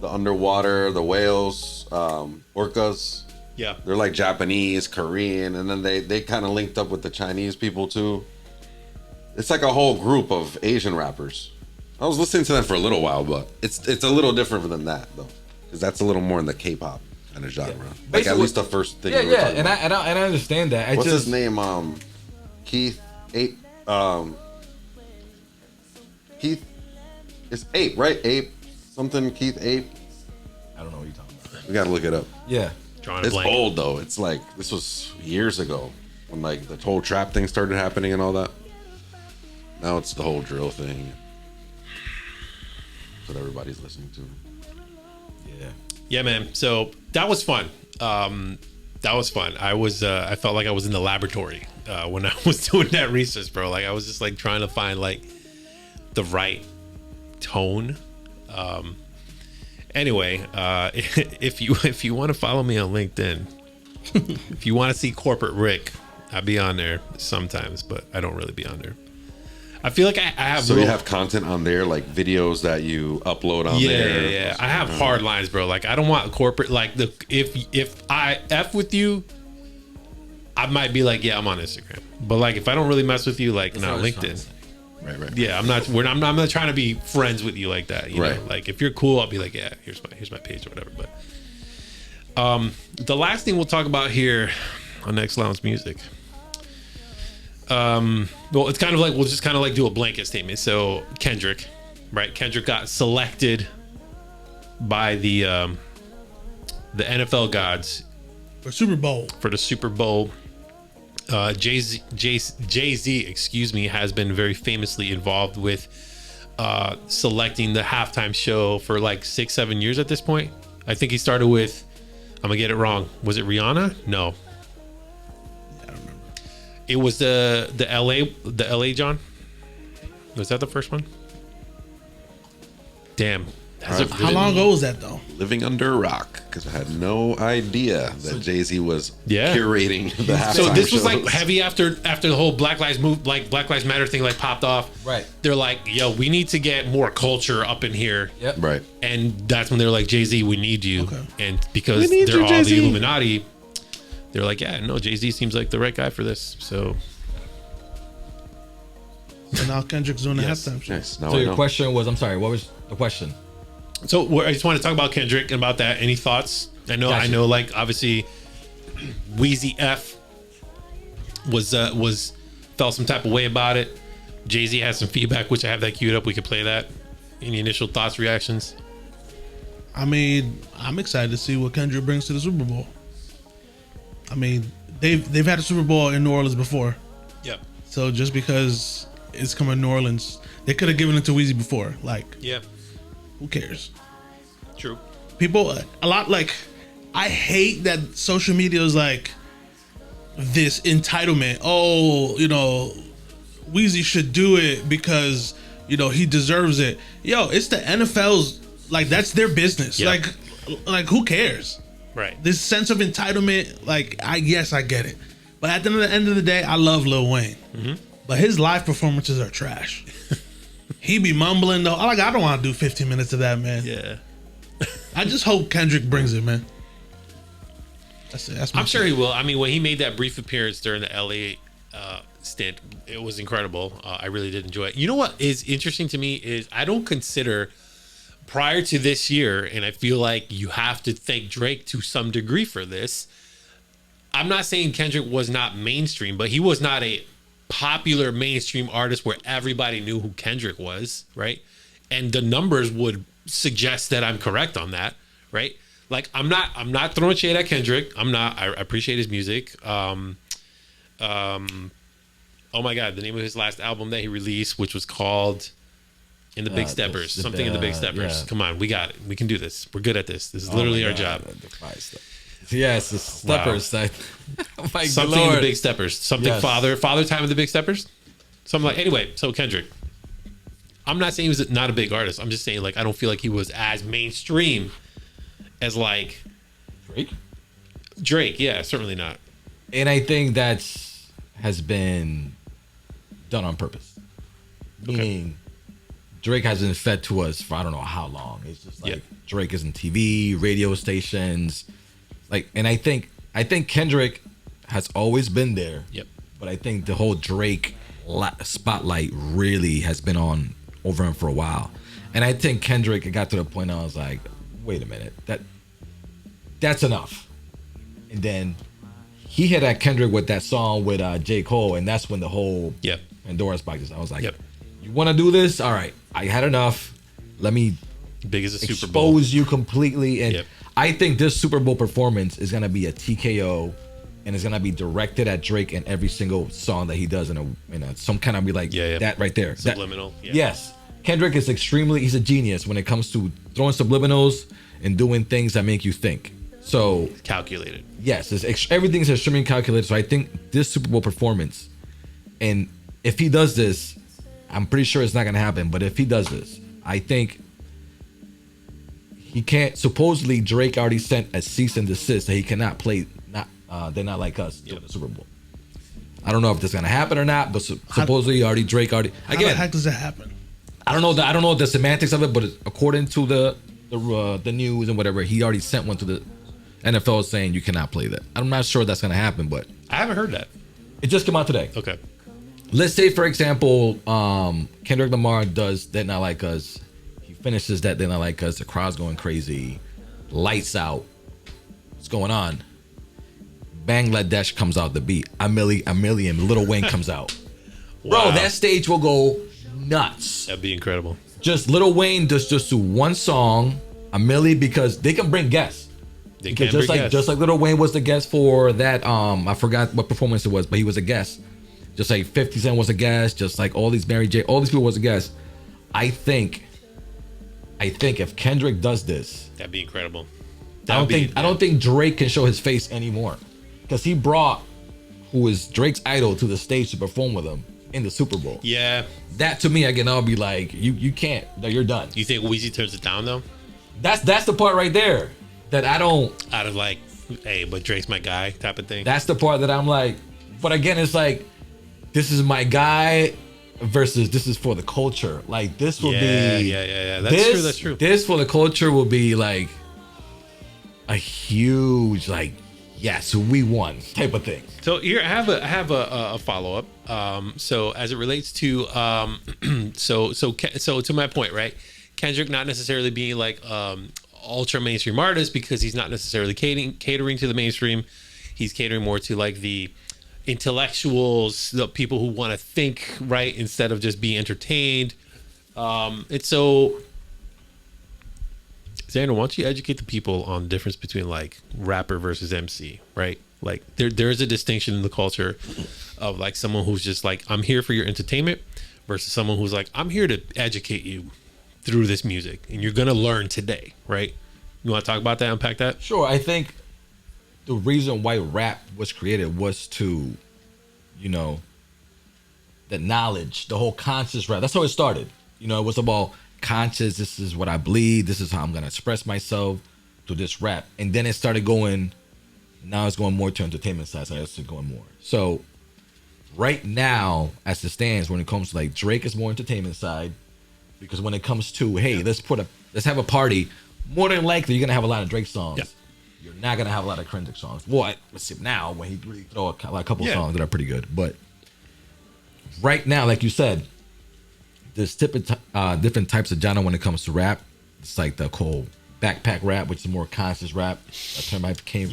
underwater, the whales, orcas. Yeah. They're like Japanese, Korean, and then they kind of linked up with the Chinese people too. It's like a whole group of Asian rappers. I was listening to them for a little while, but it's a little different than that though, because that's a little more in the K-pop kind of genre. Like at Basically- least the first thing. Yeah, we were talking and about. I understand that. What's his name? Keith Ape. Keith. It's Ape, right? Ape. Something Keith Ape. I don't know what you're talking about. We gotta look it up. Yeah. Drawing a It's blank. old though. It's like this was years ago when like the whole trap thing started happening and all that. Now it's the whole drill thing. That's what everybody's listening to. Yeah, man. So that was fun. That was fun. I felt like I was in the laboratory when I was doing that research, bro. Like I was just like trying to find like the right tone. Anyway, if you want to follow me on LinkedIn, if you want to see Corporate Rick, I be on there sometimes, but I don't really be on there. I feel like I have. So you have content on there, like videos that you upload on there. Yeah. I have hard lines, bro. Like I don't want corporate. Like if I f with you, I might be like, yeah, I'm on Instagram. But like if I don't really mess with you, like no, LinkedIn. Right. Yeah, I'm not trying to be friends with you like that. You know? Like if you're cool, I'll be like, yeah, here's my page or whatever. But the last thing we'll talk about here on XLounge Music. Well, it's kind of like we'll just kind of like do a blanket statement. So Kendrick, right? Kendrick got selected by the NFL gods For Super Bowl. for the Super Bowl. Jay-Z, excuse me, has been very famously involved with selecting the halftime show for like 6-7 years at this point. I think he started with, I'm gonna get it wrong. Was it Rihanna? No. It was the LA John. Was that the first one? Damn. How long ago was that though? Living under a rock, because I had no idea that Jay-Z was curating the halftime So this was shows. like heavy after the whole Black Lives Matter thing like popped off. Right. They're like, yo, we need to get more culture up in here. Yep. Right. And that's when they're like, Jay-Z, we need you. Okay. And because We need they're you, all Jay-Z. the Illuminati, they're like, yeah, no, Jay-Z seems like the right guy for this. So now Kendrick's doing the Yes. halftime show. Nice. Now So I your know. question was, I'm sorry, what was the question? I just want to talk about Kendrick and about that. Any thoughts? I Gotcha. know, like obviously, Wheezy F was felt some type of way about it. Jay-Z has some feedback, which I have that queued up. We could play that. Any initial thoughts, reactions? I mean, I'm excited to see what Kendrick brings to the Super Bowl. I mean, they've had a Super Bowl in New Orleans before. Yep. So just because it's coming to New Orleans, they could have given it to Weezy before. Like, Yep. who cares? True. People, a lot like, I hate that social media is like this entitlement. Oh, Weezy should do it because, he deserves it. Yo, it's the NFL's, like, that's their business. Yeah. Like who cares? Right. This sense of entitlement, like, I get it. But at the end of the day, I love Lil Wayne. Mm-hmm. But his live performances are trash. He be mumbling though. I don't want to do 15 minutes of that, man. Yeah. I just hope Kendrick brings it, man. That's it. That's my I'm sure he will. I mean, when he made that brief appearance during the LA stint, it was incredible. I really did enjoy it. You know what is interesting to me is I don't consider prior to this year, and I feel like you have to thank Drake to some degree for this. I'm not saying Kendrick was not mainstream, but he was not a popular mainstream artist where everybody knew who Kendrick was, right? And the numbers would suggest that I'm correct on that, right? Like I'm not throwing shade at Kendrick. I appreciate his music. Oh my God, the name of his last album that he released, which was called In the Big Steppers, something in the Big Steppers. yeah. Come on, we got it. We can do this. We're good at this. This is literally our job. Yes, the steppers. Wow. My Something in Lord. the Big Steppers. Something Yes. father time in the Big Steppers. Something like anyway. So Kendrick, I'm not saying he was not a big artist. I'm just saying like I don't feel like he was as mainstream as like Drake. Yeah, certainly not. And I think has been done on purpose. Meaning Drake has been fed to us for I don't know how long. It's just like Drake is in TV, radio stations. Like, and I think Kendrick has always been there. Yep. But I think the whole Drake spotlight really has been on over him for a while. And I think Kendrick, it got to the point I was like, wait a minute, that's enough. And then he hit at Kendrick with that song with J. Cole, and that's when the whole Pandora's box is. I was like, you want to do this? All right, I had enough. Let me big as a Super Bowl. Expose you completely. And I think this Super Bowl performance is going to be a TKO, and it's going to be directed at Drake in every single song that he does in a some kind of be like that right there. Subliminal. Yes. Kendrick is he's a genius when it comes to throwing subliminals and doing things that make you think. So Calculated. yes, everything's extremely calculated. So I think this Super Bowl performance, and if he does this, I'm pretty sure it's not gonna happen. But if he does this, I think he can't. Supposedly, Drake already sent a cease and desist that he cannot play. They're Not Like Us during the Super Bowl. I don't know if this is gonna happen or not, but supposedly Drake already. How the heck does that happen? I don't know. I don't know the semantics of it, but according to the news and whatever, he already sent one to the NFL saying you cannot play that. I'm not sure that's gonna happen, but I haven't heard that. it just came out today. Okay. Let's say, for example, Kendrick Lamar does They're Not Like Us. He finishes that They're Not Like Us. The crowd's going crazy. Lights out. What's going on? Bangladesh comes out the beat. A million. Lil Wayne comes out. Wow. Bro, that stage will go nuts. That'd be incredible. Just Lil Wayne just do one song, a milli, because they can bring guests. They Because can bring guests. just like Lil Wayne was the guest for that, I forgot what performance it was, but he was a guest. Just like 50 Cent was a guest, just like all these Mary J, all these people was a guest. I think if Kendrick does this, That'd be incredible. I don't think Drake can show his face anymore, because he brought who is Drake's idol to the stage to perform with him in the Super Bowl. Yeah. That to me, again, I'll be like, you can't. No, you're done. You think Weezy turns it down though? That's the part right there that I don't. Out of like, hey, but Drake's my guy type of thing. That's the part that I'm like. But again, it's like, this is my guy versus this is for the culture. Like this will be. Yeah. That's true. This for the culture will be like a huge like, yes, we won type of thing. So here I have a follow up. So as it relates to so to my point, right? Kendrick not necessarily being like ultra mainstream artist because he's not necessarily catering to the mainstream. He's catering more to like the intellectuals, the people who want to think, right, instead of just be entertained. And so, Xander, why don't you educate the people on the difference between like rapper versus MC, right? Like there is a distinction in the culture of like someone who's just like, I'm here for your entertainment versus someone who's like, I'm here to educate you through this music and you're gonna learn today, right? You want to talk about that, unpack that? Sure. I think the reason why rap was created was to, the knowledge, the whole conscious rap. That's how it started. It was about conscious. This is what I believe. This is how I'm gonna express myself to this rap. And then it started going. Now it's going more to entertainment side. So it's going more. So right now, as it stands, when it comes to like Drake is more entertainment side, because when it comes to let's have a party, more than likely you're gonna have a lot of Drake songs. Yeah. You're not gonna have a lot of Kendrick songs. Well, let's see now when he really throw a couple songs that are pretty good. But right now, like you said, there's different types of genre when it comes to rap. It's like the whole backpack rap, which is more conscious rap. That term I became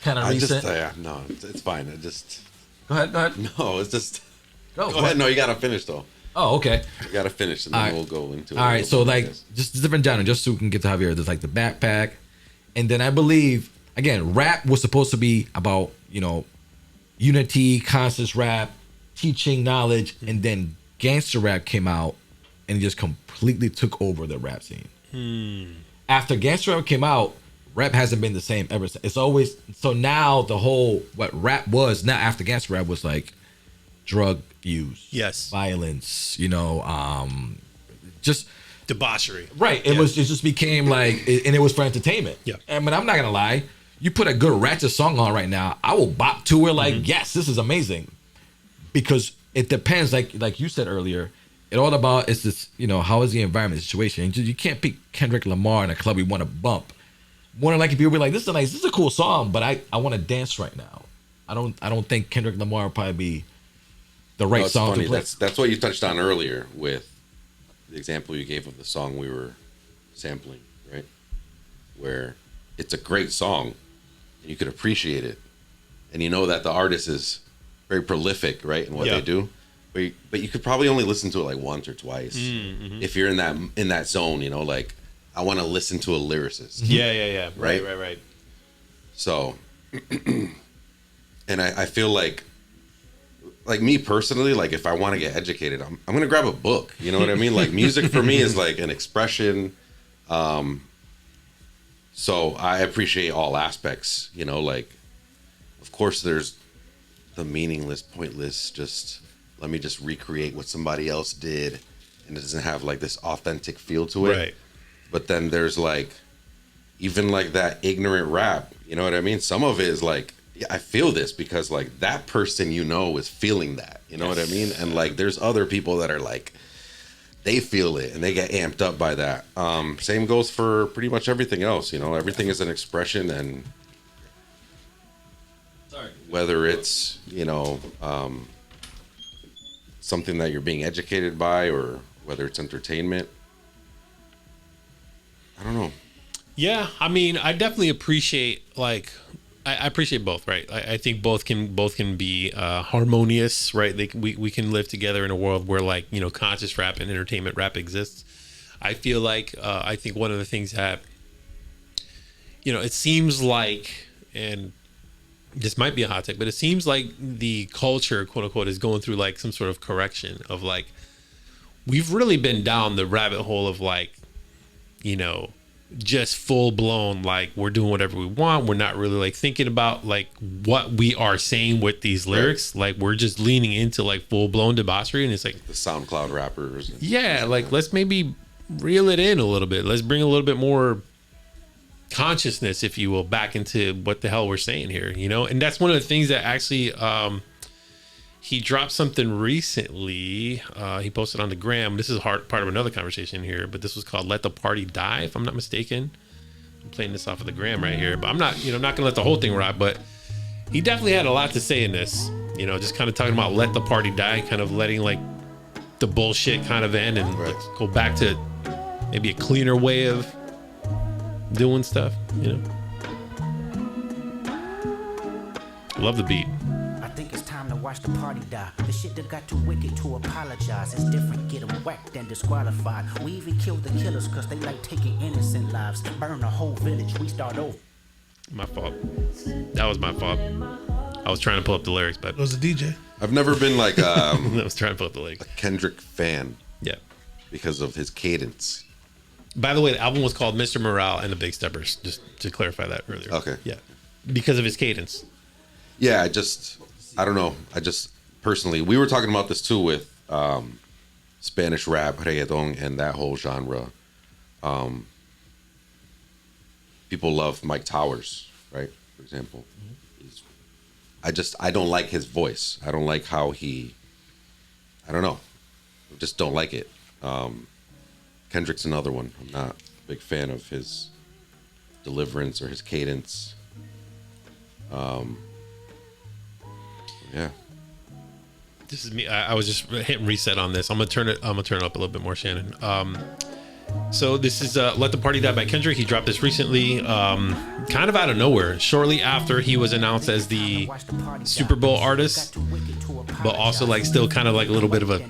kind of recent. No, it's fine. Go ahead. No, it's just. Go ahead. No, you gotta finish though. Oh, okay. You gotta finish, and then we'll go into it. All right, so like just different genre, just so we can get to Javier. There's like the backpack, and then I believe again, rap was supposed to be about unity, conscious rap, teaching knowledge, and then gangster rap came out, and it just completely took over the rap scene. After gangster rap came out, rap hasn't been the same ever since. It's always so now the whole what rap was now after gangster rap was like drug use, Yes. violence, just Debauchery. right. It just became like, and it was for entertainment. Yeah. I mean, I'm not gonna lie. You put a good ratchet song on right now, I will bop to it like, yes, this is amazing, because it depends. Like you said earlier, it all about is this. How is the environment situation? You can't pick Kendrick Lamar in a club you want to bump. More than likely, people be like, this is a cool song, but I want to dance right now. I don't think Kendrick Lamar will probably be the right it's song funny. to play. That's what you touched on earlier with the example you gave of the song we were sampling, right? Where it's a great song, and you could appreciate it, and you know that the artist is very prolific, right, in what they do. But you could probably only listen to it like once or twice if you're in that zone. Like I want to listen to a lyricist. Yeah. Right? Right. So, and I feel like me personally, like if I want to get educated, I'm gonna grab a book. You know what I mean? Like music for me is like an expression. So I appreciate all aspects, you know, like, of course there's the meaningless, pointless, just let me just recreate what somebody else did, and it doesn't have like this authentic feel to it. Right. But then there's like, even like that ignorant rap, you know what I mean? Some of it is like, yeah, I feel this because like that person, you know, is feeling that, you know what I mean? And like, there's other people that are like, they feel it and they get amped up by that. Same goes for pretty much everything else, you know, everything is an expression, and whether it's, you know, something that you're being educated by, or whether it's entertainment, I don't know. Yeah, I mean, I definitely appreciate like I appreciate both, right? I think both can be harmonious, right? We can live together in a world where like, you know, conscious rap and entertainment rap exists. I feel like I think one of the things that, you know, it seems like, and this might be a hot take, but it seems like the culture, quote unquote, is going through like some sort of correction of like, we've really been down the rabbit hole of like, you know, just full blown, like we're doing whatever we want. We're not really like thinking about like what we are saying with these lyrics. Right. Like we're just leaning into like full blown debauchery, and it's like the SoundCloud rappers. Yeah, like let's maybe reel it in a little bit. Let's bring a little bit more consciousness, if you will, back into what the hell we're saying here, you know? And that's one of the things that actually he dropped something recently. He posted on the gram. This is part of another conversation here, but this was called "Let the Party Die," if I'm not mistaken. I'm playing this off of the gram right here, but I'm not gonna let the whole thing rock. But he definitely had a lot to say in this. You know, just kind of talking about let the party die, kind of letting like the bullshit kind of end, and let's go back to maybe a cleaner way of doing stuff. You know, love the beat. Watch the party die. The shit that got too wicked to apologize. It's different, get them whacked and disqualified. We even kill the killers cause they like taking innocent lives. Burn the whole village, we start over. My fault. That was my fault. I was trying to pull up the lyrics, but it was a DJ. I've never been like I was trying to pull up the lyrics. A Kendrick fan. Yeah. Because of his cadence. By the way, the album was called Mr. Morale and the Big Steppers, just to clarify that earlier. Okay. Yeah. Because of his cadence. Yeah, I don't know. I just personally, we were talking about this too with Spanish rap, reggaeton, and that whole genre. People love Mike Towers, right? For example. I don't like his voice. I don't like how I don't know. I just don't like it. Kendrick's another one. I'm not a big fan of his deliverance or his cadence. Yeah. This is me. I was just hitting reset on this. I'm gonna turn it up a little bit more, Shannon. So this is "Let the Party Die" by Kendrick. He dropped this recently, kind of out of nowhere, shortly after he was announced as the Super Bowl artist, but also like still kind of like a little bit of a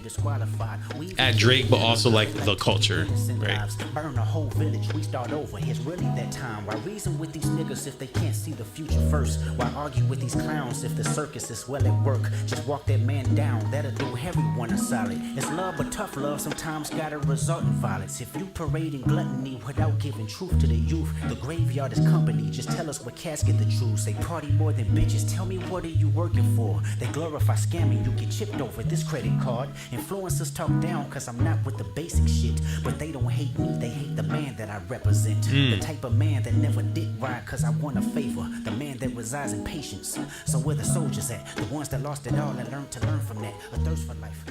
at Drake, but also like the culture, right? Burn the whole village, we start over. It's really that time. Why reason with these niggas if they can't see the future first? Why argue with these clowns if the circus is well at work? Just walk that man down, that'll do everyone a solid. It's love, but tough love sometimes gotta result in violence. If you parading gluttony without giving truth to the youth, the graveyard is company. Just tell us what casket the truth. They party more than bitches. Tell me what are you working for? They glorify scamming. You get chipped over this credit card. Influencers talk down cause I'm not with the basic shit, but they don't hate me. They hate the man that I represent. The type of man that never did right cause I want a favor. The man that resides in patience. So where the soldiers at? The ones that lost it all and learned to learn from that. A thirst for life.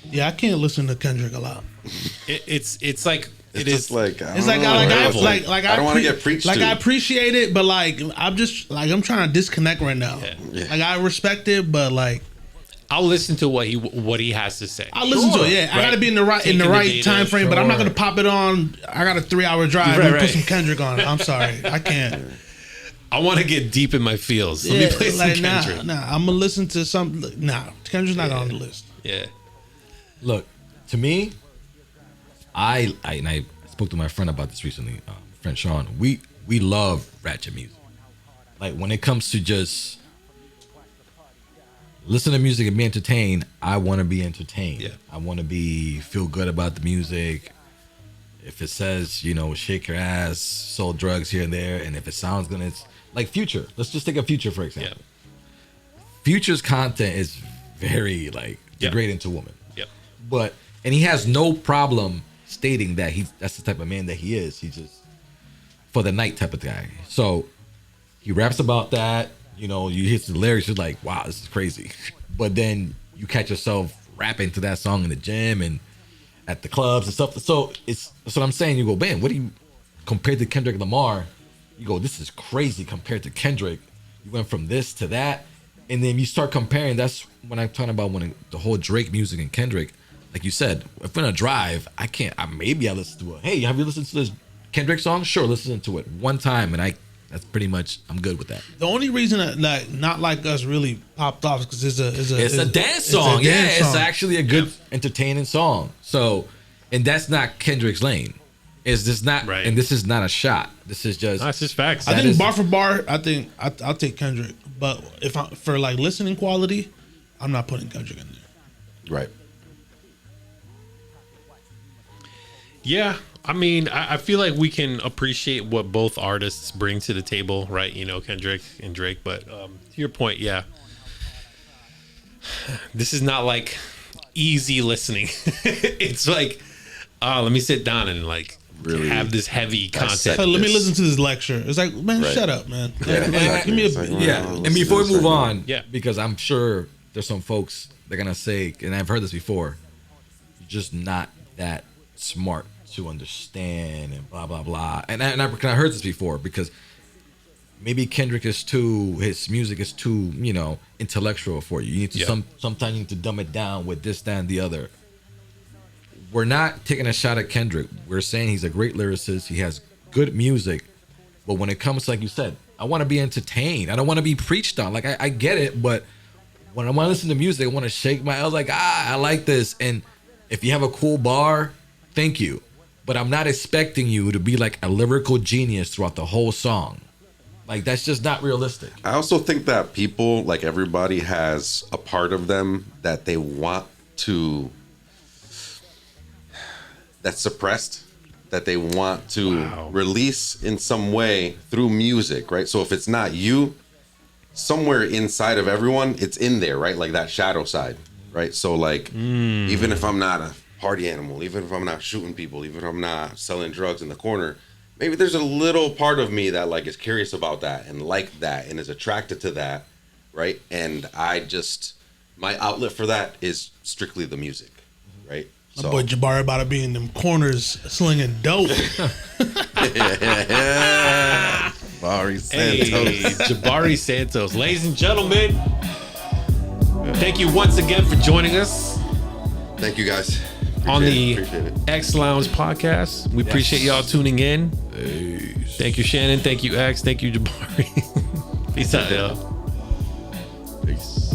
Yeah, I can't listen to Kendrick a lot. It's like it is like it's like I don't want to get preached like to. I appreciate it, but like I'm just like I'm trying to disconnect right now. Yeah. Like I respect it, but like I'll listen to what he has to say. I'll listen to it. Yeah, right. I got to be in the right time frame, but I'm not gonna pop it on. I got a 3-hour drive and put some Kendrick on. I'm sorry, I can't. I want to get deep in my feels. Let me play some Kendrick. Nah, I'm gonna listen to some. Nah, Kendrick's not on the list. Yeah. Look, to me, I spoke to my friend about this recently. Friend Sean, we love ratchet music. Like when it comes to just listen to music and be entertained, I want to be entertained. Yeah. I want to feel good about the music. If it says, shake your ass, sold drugs here and there, and if it sounds good, it's like Future. Let's just take a Future for example. Future's content is very like degrading to women. Yep. And he has no problem stating that that's the type of man that he is. He's just for the night type of guy. So he raps about that. You hear the lyrics, you're like, wow, this is crazy. But then you catch yourself rapping to that song in the gym and at the clubs and stuff. So that's what I'm saying. You go, man, what do you compared to Kendrick Lamar? You go, this is crazy compared to Kendrick. You went from this to that. And then you start comparing. That's when I'm talking about the whole Drake music and Kendrick. Like you said, if we're in a drive, maybe I listen to it. Hey, have you listened to this Kendrick song? Sure, listen to it one time, and that's pretty much, I'm good with that. The only reason that Not Like Us really popped off is because it's a dance song. It's actually a good entertaining song. So, and that's not Kendrick's lane. Is this not? Right. And this is not a shot. This is just. That's just facts. I think bar for bar, I think I'll take Kendrick. But for like listening quality, I'm not putting Kendrick in there. Right. Yeah, I mean, I feel like we can appreciate what both artists bring to the table, right? Kendrick and Drake. But to your point, yeah, this is not like easy listening. It's like, let me sit down and like really have this heavy content. Let me listen to this lecture. It's like, man, shut up, man. Give me and before we move on, because I'm sure there's some folks that are gonna say, and I've heard this before, you're just not that smart to understand and blah blah blah. And I heard this before because maybe Kendrick his music is too intellectual for you. You need to sometimes you need to dumb it down with this, that, and the other. We're not taking a shot at Kendrick. We're saying he's a great lyricist. He has good music, but when it comes to, like you said, I want to be entertained. I don't want to be preached on. Like I get it, but when I want to listen to music, I want to shake my. I was like, I like this. And if you have a cool bar, thank you. But I'm not expecting you to be like a lyrical genius throughout the whole song. Like, that's just not realistic. I also think that people, like everybody, has a part of them that they want to, that's suppressed, that they want to release in some way through music, right? So if it's not you, somewhere inside of everyone, it's in there, right? Like that shadow side, right? So like, even if I'm not a party animal, even if I'm not shooting people, even if I'm not selling drugs in the corner, maybe there's a little part of me that like is curious about that and like that and is attracted to that, right? And my outlet for that is strictly the music, right? My boy Jabari about to be in them corners slinging dope. Jabari Santos. Hey, Jabari Santos. Ladies and gentlemen, thank you once again for joining us. Thank you guys. On the XLounge podcast. We appreciate y'all tuning in. Thank you, Shannon. Thank you, X. Thank you, Jabari. Peace out, y'all. Peace.